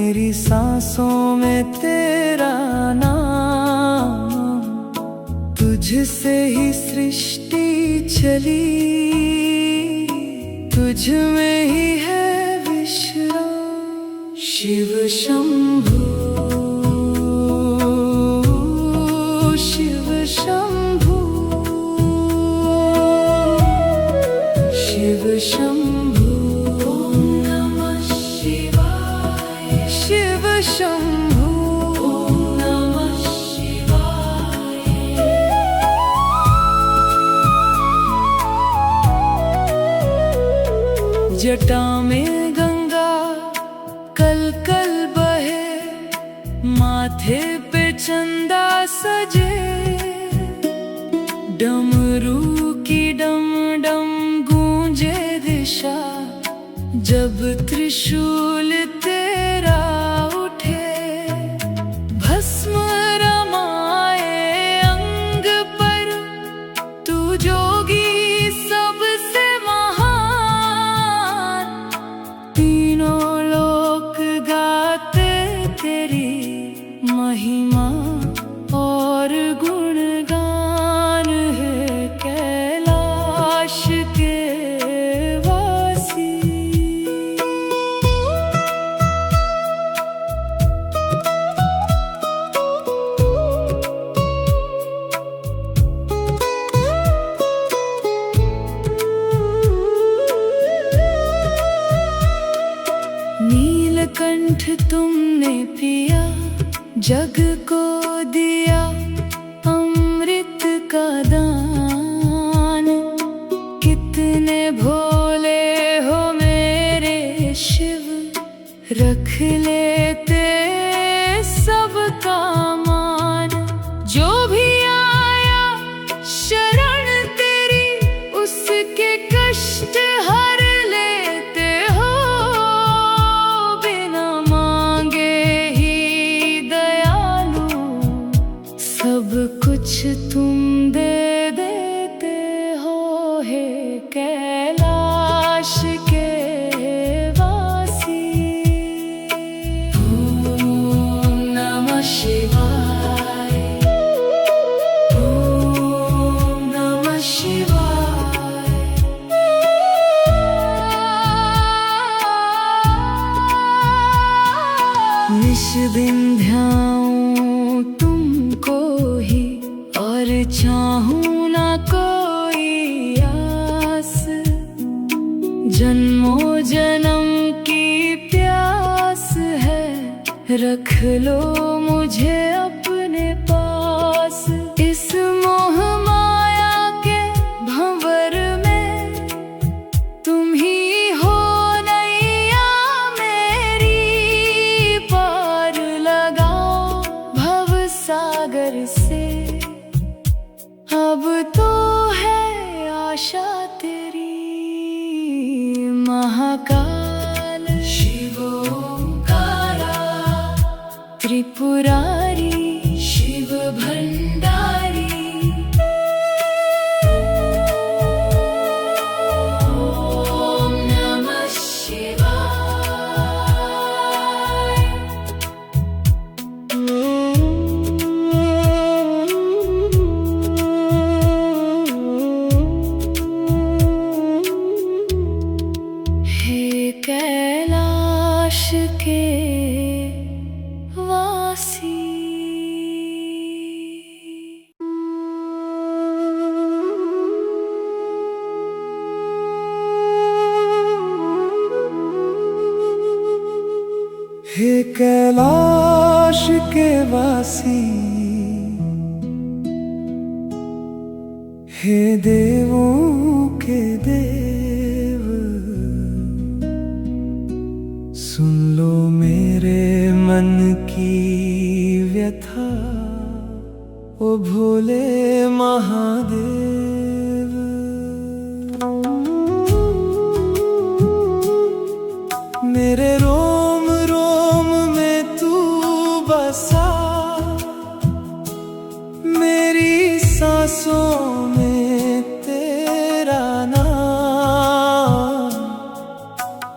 मेरी सांसों में तेरा नाम, तुझसे ही सृष्टि चली, तुझ में ही है विश्राम। शिव शंभू, शिव शंभू, शिव शंभू, ओम नमः शिवाय। शिव शंभू, ओम नमः शिवाय। जटा में गंगा कल कल बहे, माथे पे चंदा सजे, डमरू की डम डम गूंजे दिशा, जब त्रिशूल तेरा उठे, भस्म रमाए अंग पर, तू जोगी सबसे महान। तीनों लोक गाते तेरी महिमा और गुणगान है कैलाश के वासी। नीलकंठ तुमने पिया, जग को दिया अमृत का दान। कितने भोले हो मेरे शिव, रख लेते सबका मान। जो भी आया शरण तेरी, उसके कष्ट हर लेते हो, बिना मांगे ही दयालु, सब कुछ तुम दे देते हो, हे कैलाश के वासी। ओम नमः शिवाय, ओम नमः शिवाय। निश दिन ध्याऊं तुमको ही, और चाहूं ना कोई आस। जन्मों जन्म की प्यास है, रख लो मुझे अपने पास। इस मोह माया के भंवर में, तुम ही हो नैया मेरी, पार लगाओ भव सागर से। अब तो है आशा तेरी, महाकाल शिव ओंकारा, त्रिपुरारी शिव भंडारी। ओम नमः शिवाय। हे कैलाश के वासी। हे कैलाश के वासी, हे देवों के देव, सुन लो मेरे मन की व्यथा, ओ भोले महादेव। मेरे रोम रोम में तू बसा, मेरी सांसों में तेरा नाम,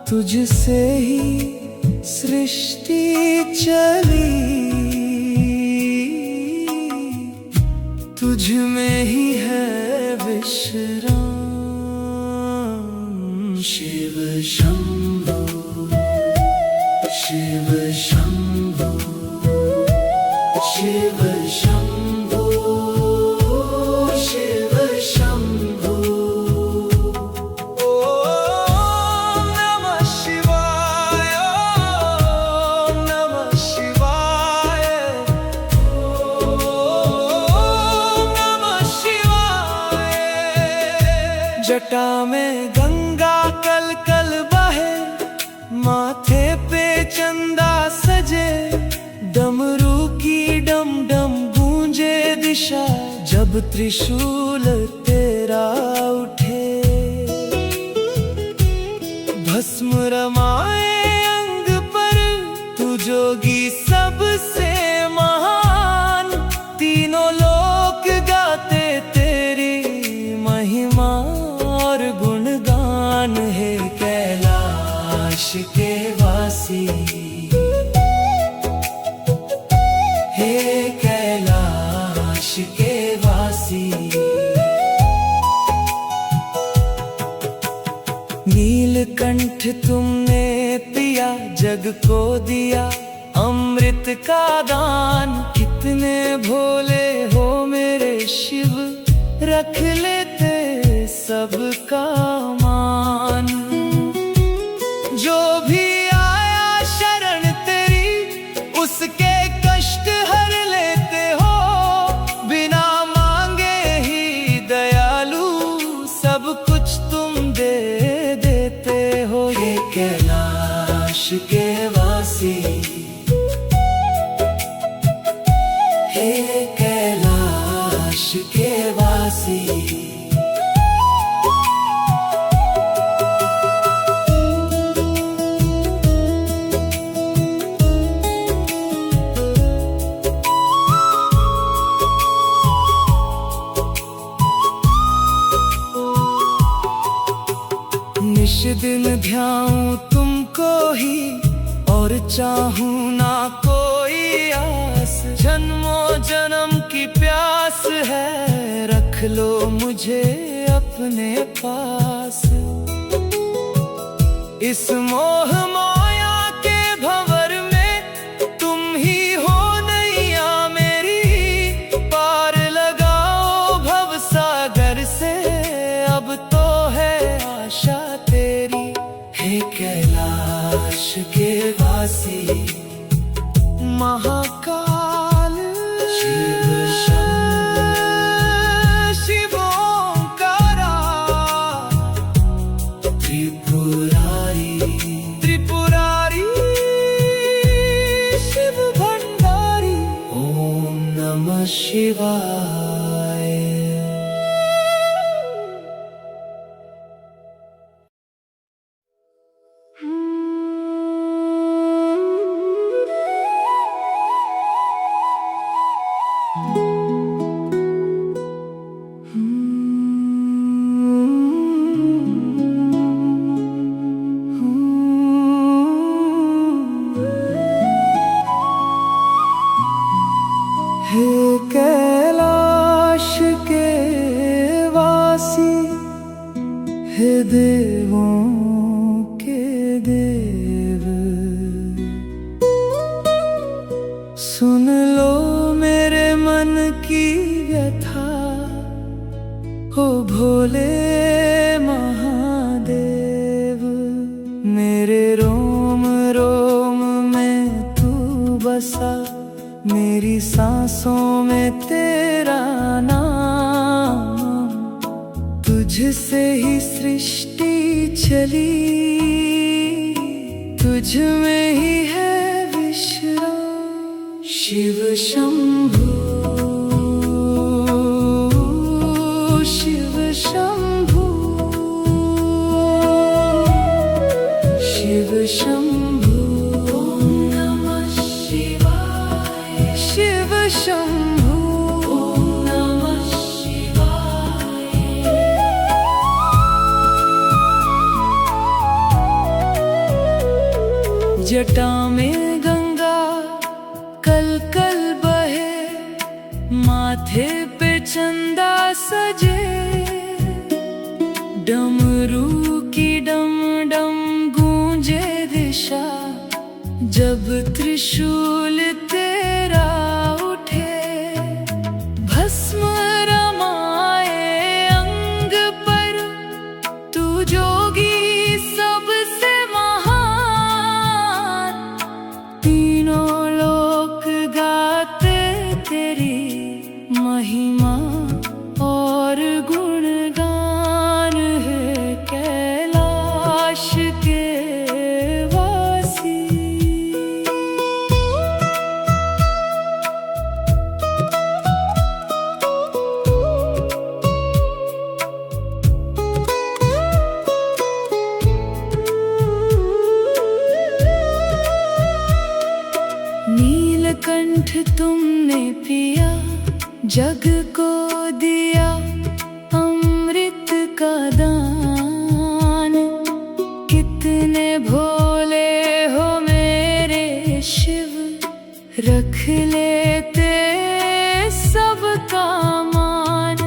तुझसे ही सृष्टि चली, तुझ में ही है विश्राम। शिव शंभो, शिव शंभो, शिव शंभो, शिव शंभो। ओम नमः शिवाय, ओम नमः शिवाय, ओम नमः शिवाय। जटा में गंगा कल कल बहे, माथे पे चंदा सजे, डमरू की डम डम गूंजे दिशा, जब त्रिशूल तेरा उठे। भस्म रमाए अंग पर, तू जोगी सबसे महान। तीनों लोक गाते तेरी महिमा और गुणगान। है कैलाश के वासी, हे कैलाश के वासी। नीलकंठ तुमने पिया, जग को दिया अमृत का दान। कितने भोले हो मेरे शिव, रख लेते सबका मान। जो भी आया शरण तेरी, उसके कष्ट हर लेते हो। बिना मांगे ही दयालु, सब कुछ तुम दे देते हो। हे कैलाश के वासी, हे कैलाश के वासी। निश दिन ध्याऊं तुमको ही, और चाहूं ना कोई आस। जन्मों जन्म की प्यास है, रख लो मुझे अपने पास। इस मोह माया के भंवर में, तुम ही हो नैया मेरी। पार लगाओ भव सागर से, अब तो है आशा तेरी। हे कैलाश के वासी, महाकाल शिव शंभो, शिव ओंकारा। त्रिपुरारी, त्रिपुरारी, शिव भंडारी। ओम नमः शिवाय। हे कैलाश के वासी, हे देवों के देव। सुन लो मेरे मन की व्यथा, हो भोले महादेव। मेरे रोम रोम में तू बसा, मेरी सांसों में तेरा नाम। तुझसे ही सृष्टि चली, तुझ में ही है विश्राम। शिव शंभो, शिव शंभो, शिव शंभो। ओम नमः शिवाय, शिव शंभो। ओम नमः शिवाय। जटा में गंगा कल कल बहे, माथे पे चंदा सजे, डमरू की डम डम गूंजे दिशा, जब त्रिशूल तेरा उठे, भस्म रमाए अंग पर, तू जोगी सबसे महान, तीनों लोक गाते तेरी महिमा और गुणगान है कैलाश के वासी। नीलकंठ तुमने पिया, जग को दिया अमृत का दान, कितने भोले हो मेरे शिव, रख लेते सबका मान।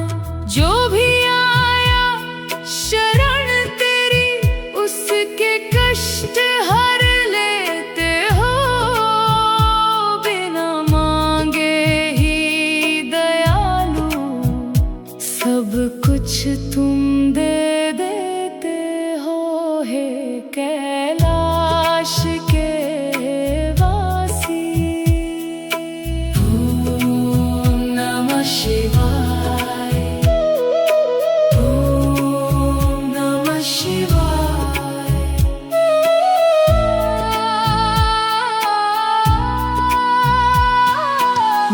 जो भी आया शरण तेरी, उसके कष्ट हर लेते हो, बिना मांगे ही दयालु, सब कुछ तुम दे देते हो, हे कैलाश के वासी। ओम नमः शिवाय, ओम नमः शिवाय।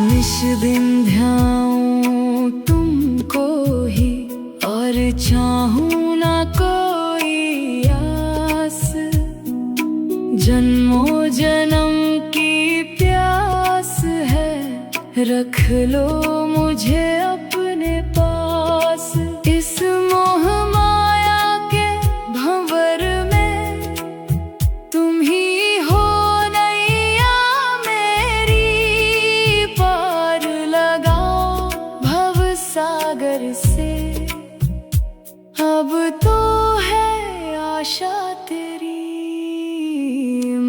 निश दिन ध्याऊं तुमको ही, और चाहूं ना कोई आस, जन्मों जन्म की प्यास है, रख लो मुझे अपने पास। इस मोह माया के भंवर में तुम ही हो नैया मेरी, पार लगाओ भव सागर से, अब तो है आशा तेरी।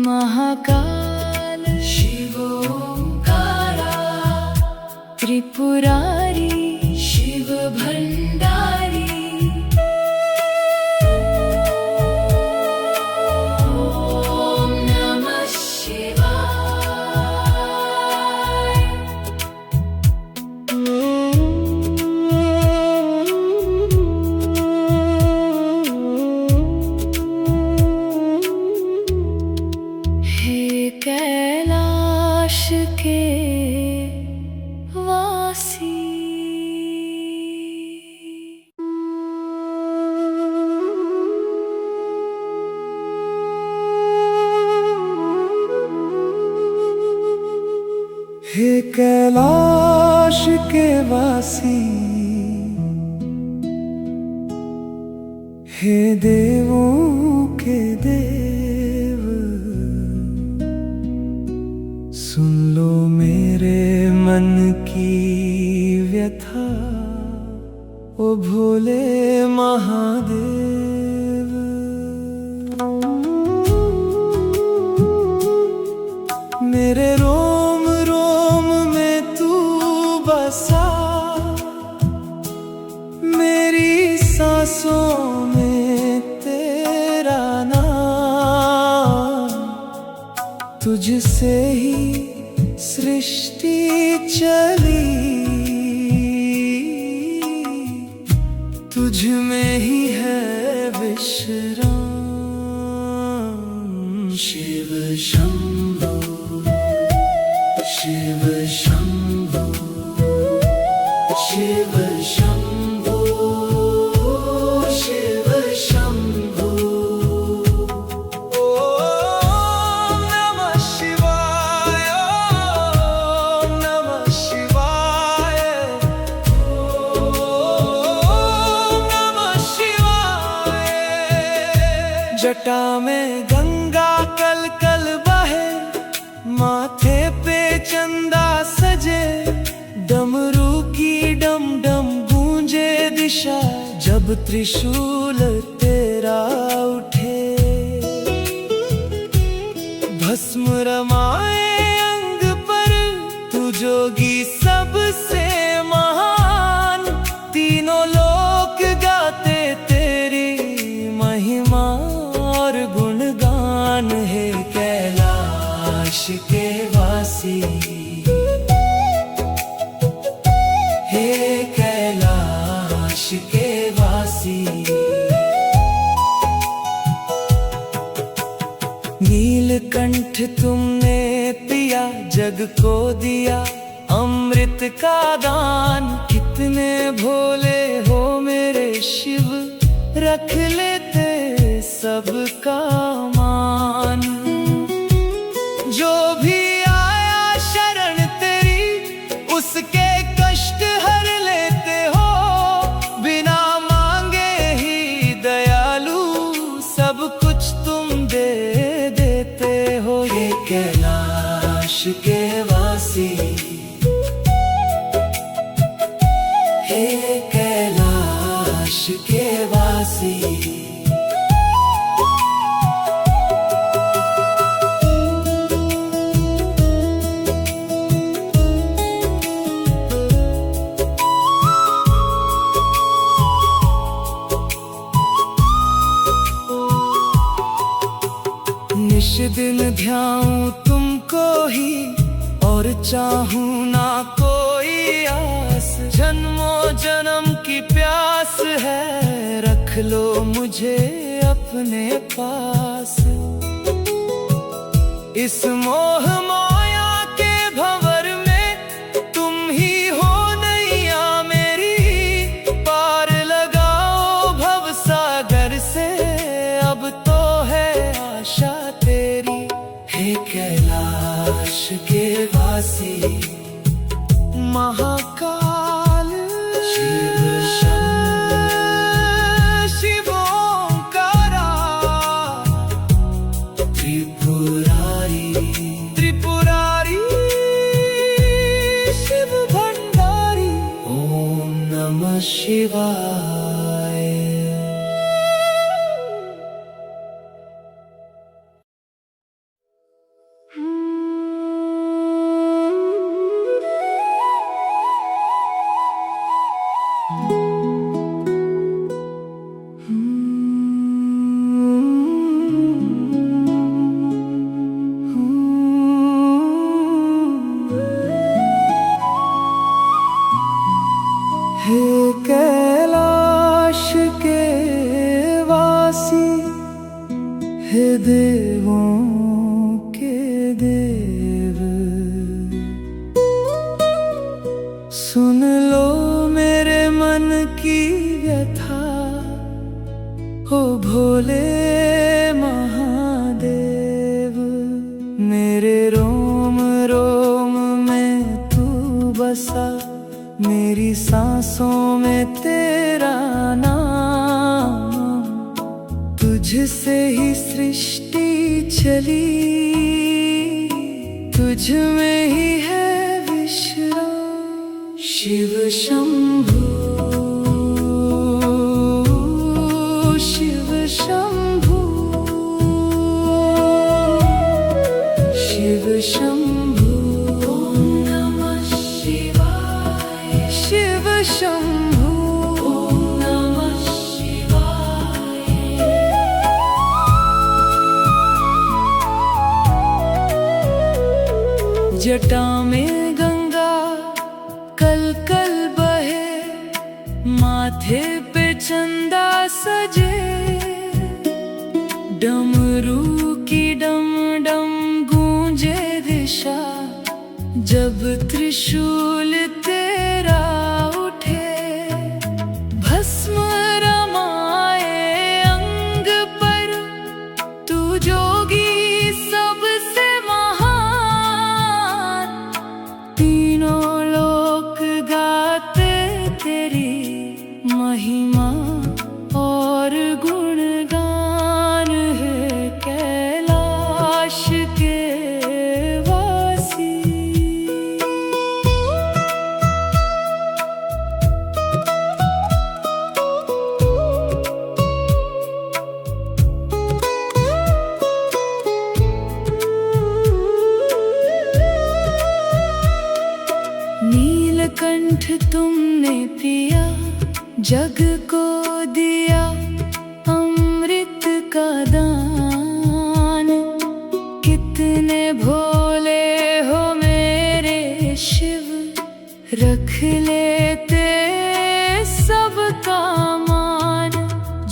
महाकाल शिव ओंकारा, त्रिपुरारी शिव भंडारी, ओम नमः शिवाय। हे कैलाश के वासी। हे कैलाश के वासी, हे देवों के देव, सुन लो मेरे मन की व्यथा, ओ भोले महादेव। मेरे रोम रोम में तू बसा, मेरी सांसों में तेरा नाम, तुझसे ही सृष्टि चली, तुझ में ही है विश्राम। शिव शंभो, शिव शंभो, शिव शंभो, शिव शंभो। ओम नमः शिवाय, ओम नमः शिवाय, ओम नमः शिवाय। जटा में गंगा कल कल माथे पे चंदा सजे, डमरू की डम डम गूंजे दिशा, जब त्रिशूल तेरा उठे। भस्म रमाए अंग पर, तू जोगी सबसे महान, तीनों लोक गाते तेरी महिमा और गुणगान। है कैलाश के वासी, हे कैलाश के वासी। नीलकंठ तुमने पिया, जग को दिया अमृत का दान। कितने भोले हो मेरे शिव, रख लेते सबका मान। जो भी आया शरण तेरी, उसके कष्ट हर लेते हो। बिना मांगे ही दयालु, सब कुछ तुम दे देते हो। हे कैलाश के वासी, हे कैलाश के वासी। निश दिन ध्याऊं तुमको ही, और चाहूं ना कोई आस। जन्मों जन्म की प्यास है, रख लो मुझे अपने पास। इस मोह माया के भंवर में, तुम ही हो नैया मेरी। पार लगाओ भव सागर से, अब तो है आशा तेरी। हे कैलाश के वासी, महाकाल शिव शंभो, शिवोंकारा, त्रिपुरारी त्रिपुरारी, शिव भंडारी। ओम नमः शिवाय। हे कैलाश के वासी, हे देवों के देव, सुन लो मेरे मन की व्यथा। हो भोले महादेव, मेरे रोम रोम में तू बसा। मेरी सांसों में तेरा नाम, तुझसे ही सृष्टि चली। तुझ में ही है विश्राम। शिव शंभु, शिव शंभु, शिव शंभु। ओम नमः शिवाय, शिव शंभु, ओम नमः शिवाय। जटा में गंगा कल कल बहे, माथे पे चंदा सजे। डमरू की डम डम गूंजे दिशा, जब त्रिशूल तेरा उठे। भस्म रमाए अंग पर, तू जोगी सबसे महान। तीनों लोक गाते तेरी महिमा और गुणगान। है कैलाश के वासी,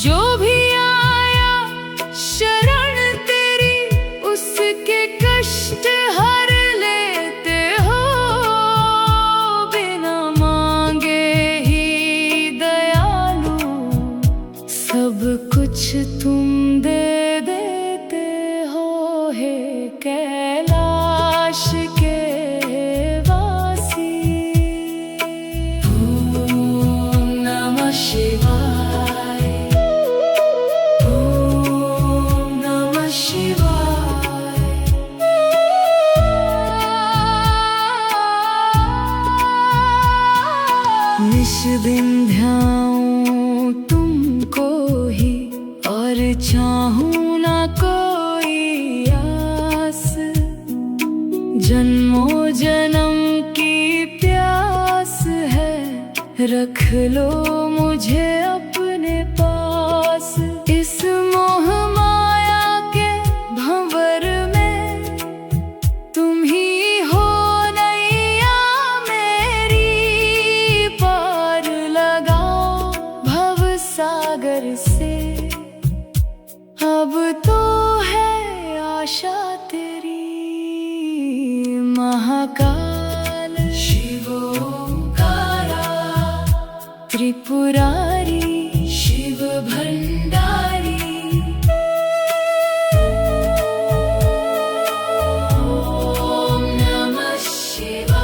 जो भी आया शरण तेरी, उसके कष्ट हर लेते हो। बिना मांगे ही दयालु, सब कुछ तुम दे देते हो। हे कैलाश के वासी, ओम नमः शिवाय, ओम नमः शिवाय। निश दिन ध्याऊं तुमको ही, और चाहूं ना कोई आस। जन्मों जन्म की प्यास है, रख लो मुझे अपने पास। इस मोह माया के भंवर में तुम ही हो नैया मेरी। पार लगाओ भव सागर से, अब तो है आशा तेरी। महाकाल शिव ओंकारा, त्रिपुरारी शिव भंडारी। ओम नमः शिवाय।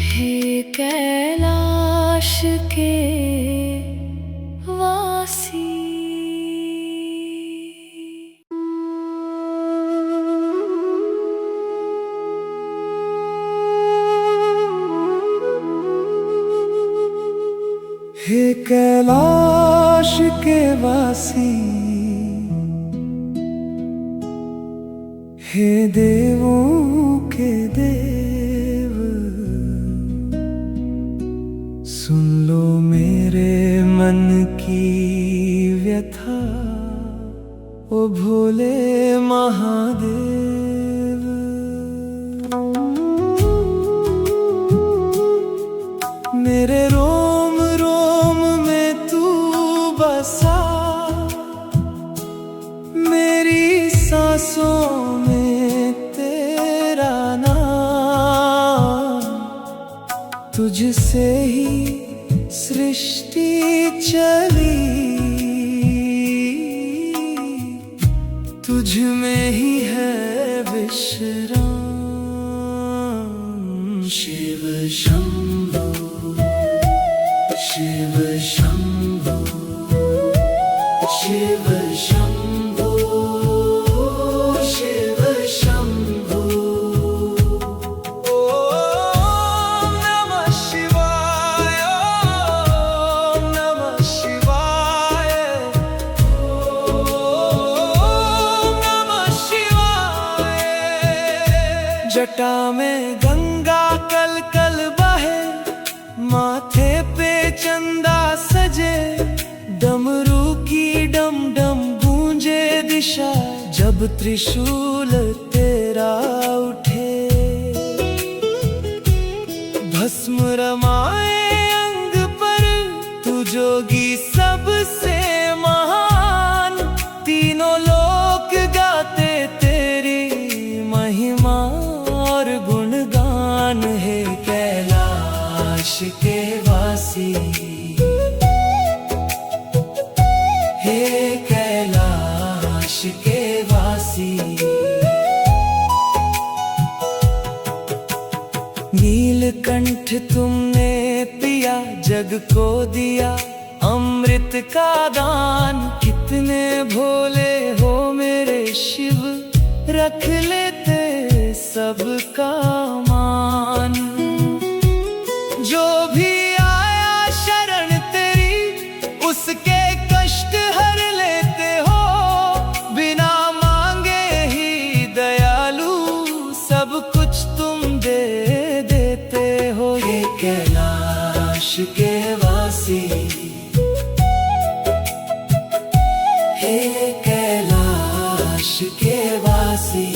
हे कैलाश के वासी। हे कैलाश के वासी, हे देवों के देव, सुन लो मेरे मन की व्यथा। ओ भोले महादेव, मेरे रोम रोम में तू बसा, मेरी सांसों में तेरा नाम। तुझसे ही सृष्टि चली, तुझ में ही है विश्राम। शिव शंभो, शिव शंभो, शिव शंभो, शिव शंभो। ओम नमः शिवाय, ओम नमः शिवाय, ओम नमः शिवाय। जटा में गंगा कल कल बहे, माथे पे चंदा सजे। डमरू की डम डम गूंजे दिशा, जब त्रिशूल तेरा उठे। भस्म रमाए अंग पर, तू जोगी सबसे महान। तीनों लोक गाते तेरी महिमा और गुणगान। है कैलाश के वासी, हे कैलाश के वासी। नीलकंठ तुमने पिया, जग को दिया अमृत का दान। कितने भोले हो मेरे शिव, रख लेते सबका मान। जो भी आया शरण तेरी, उसके कष्ट हर लेते हो। बिना मांगे ही दयालु, सब कुछ तुम दे देते हो। हे कैलाश के वासी, हे कैलाश कैलाश के वासी।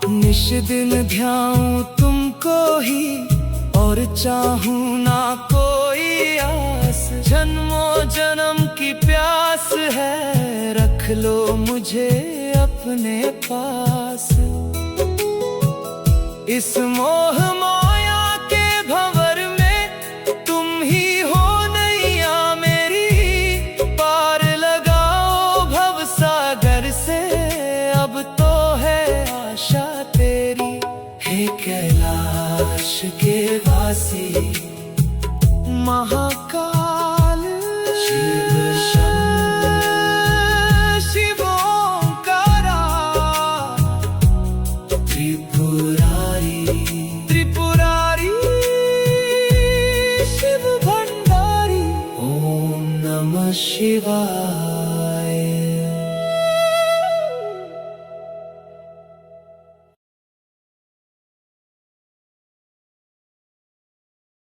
निश दिन ध्याऊं तुमको ही और चाहूं ना कोई आस। जन्मों जन्म की प्यास है, रख लो मुझे अपने पास। इस मोह माया के भंवर में तुम ही हो नैया मेरी। पार लगाओ भव सागर से, अब तो है आशा तेरी। हे कैलाश के वासी, महाकाल शिव शंभु शिवोंकारा। त्रिपुरारी त्रिपुरारी शिव भंडारी। ओम नमः शिवाय।